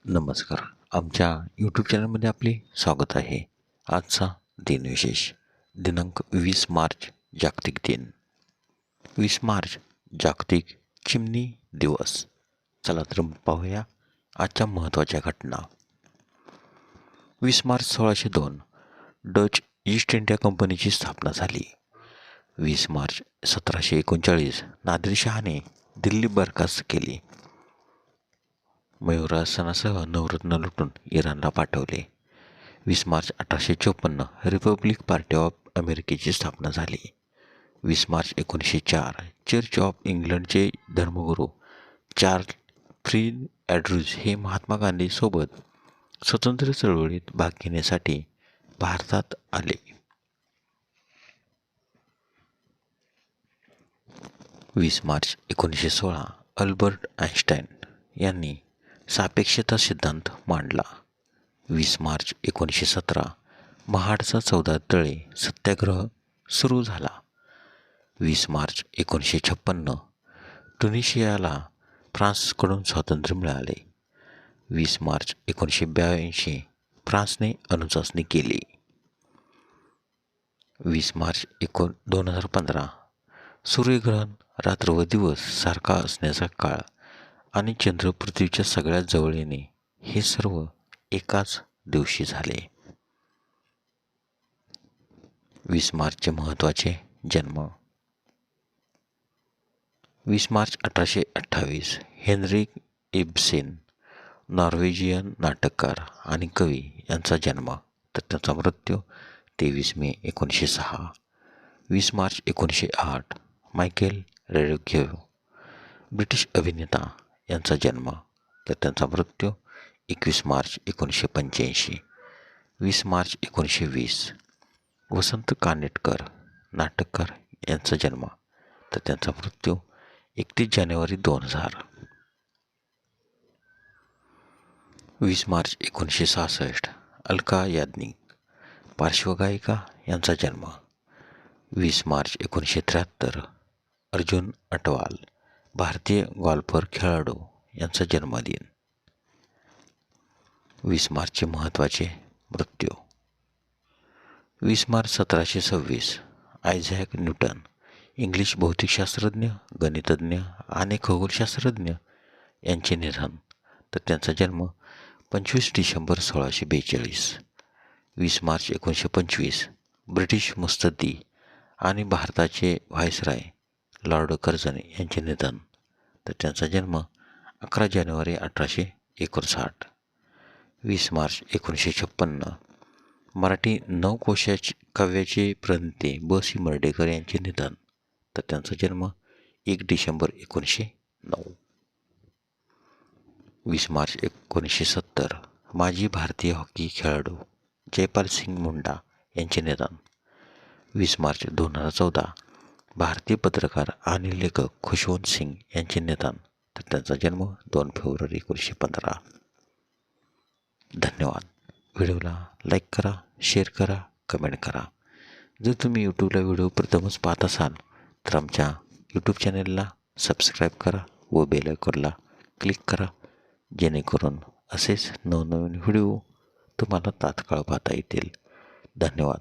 नमस्कार. आमच्या यूट्यूब चॅनलमध्ये आपले स्वागत आहे. आजचा दिनविशेष दिनांक 20 मार्च जागतिक दिन. 20 मार्च जागतिक चिमणी दिवस. चला तर पाहूया आजच्या महत्त्वाच्या घटना. 20 मार्च 1602 डच ईस्ट इंडिया कंपनीची स्थापना झाली. 20 मार्च 1739 नादिरशहाने दिल्ली बरखास्त केली. मयूरासनासह नवरत्न लुटून इराणला पाठवले. 20 मार्च 1854 रिपब्लिक पार्टी ऑफ अमेरिकेची स्थापना झाली. 20 मार्च 1904 चर्च ऑफ इंग्लंडचे धर्मगुरू चार्ल्स फ्री ॲड्रूज हे महात्मा गांधी सोबत स्वतंत्र चळवळीत भाग घेण्यासाठी भारतात आले. 20 मार्च 1916 अल्बर्ट आइन्स्टाईन यांनी सापेक्षता सिद्धांत मांडला. 20 मार्च 1917 महाडचा 14 तळे सत्याग्रह सुरू झाला. 20 मार्च 1956 ट्युनिशियाला फ्रान्सकडून स्वातंत्र्य मिळाले. 20 मार्च 1982 फ्रान्सने अणुचाचणी केली. 20 मार्च 2015 सूर्यग्रहण रात्र व दिवस सारखा असण्याचा काळ आणि चंद्र पृथ्वीच्या सगळ्यात जवळ येणे हे सर्व एकाच दिवशी झाले. 20 मार्चचे महत्त्वाचे जन्म. 20 मार्च 1828 हेनरिक इब्सेन नॉर्वेजियन नाटककार आणि कवी यांचा जन्म, तर त्याचा मृत्यू 23 मे 1906. 20 मार्च 1908 मायकेल रेडक्लिफ ब्रिटिश अभिनेता यांचा जन्म, तर त्यांचा मृत्यू 21 मार्च 1985. 20 मार्च 1920 वसंत कानेटकर नाटककार यांचा जन्म, तर त्यांचा मृत्यू 31 जानेवारी 2000. 20 मार्च 1966 अलका याज्ञिक पार्श्वगायिका यांचा जन्म. 20 मार्च 1973 अर्जुन अटवाल भारतीय गॉल्फर खेळाडू यांचा जन्मदिन. 20 मार्चचे महत्त्वाचे मृत्यू. 20 मार्च 1726 आयझॅक न्यूटन इंग्लिश भौतिकशास्त्रज्ञ, गणितज्ञ आणि खगोलशास्त्रज्ञ यांचे निधन, तर त्यांचा जन्म 25 डिसेंबर 1642. 20 मार्च 1925 ब्रिटिश मुत्सद्दी आणि भारताचे व्हाईसराय लॉर्ड कर्झन यांचे निधन, तर त्यांचा जन्म 11 जानेवारी 1859. 20 मार्च 1956 मराठी नवकोशाचे काव्याचे प्रणेते ब.सी. मर्ढेकर यांचे निधन, तर त्यांचा जन्म 1 डिसेंबर 1909. 20 मार्च 1970 माजी भारतीय हॉकी खेळाडू जयपाल सिंग मुंडा यांचे निधन. 20 मार्च 2014 भारतीय पत्रकार आणि लेखक खुशवंत सिंग यांचे निधन, तर त्यांचा जन्म 2 फेब्रुवारी 1915. धन्यवाद. व्हिडिओला लाईक करा, शेअर करा, कमेंट करा. जर तुम्ही यूट्यूबला व्हिडिओ प्रथमच पाहत असाल तर आमच्या यूट्यूब चॅनलला सबस्क्राईब करा व बेल आयकॉनला क्लिक करा, जेणेकरून असेच नवनवीन व्हिडिओ तुम्हाला तात्काळ पाहता येतील. धन्यवाद.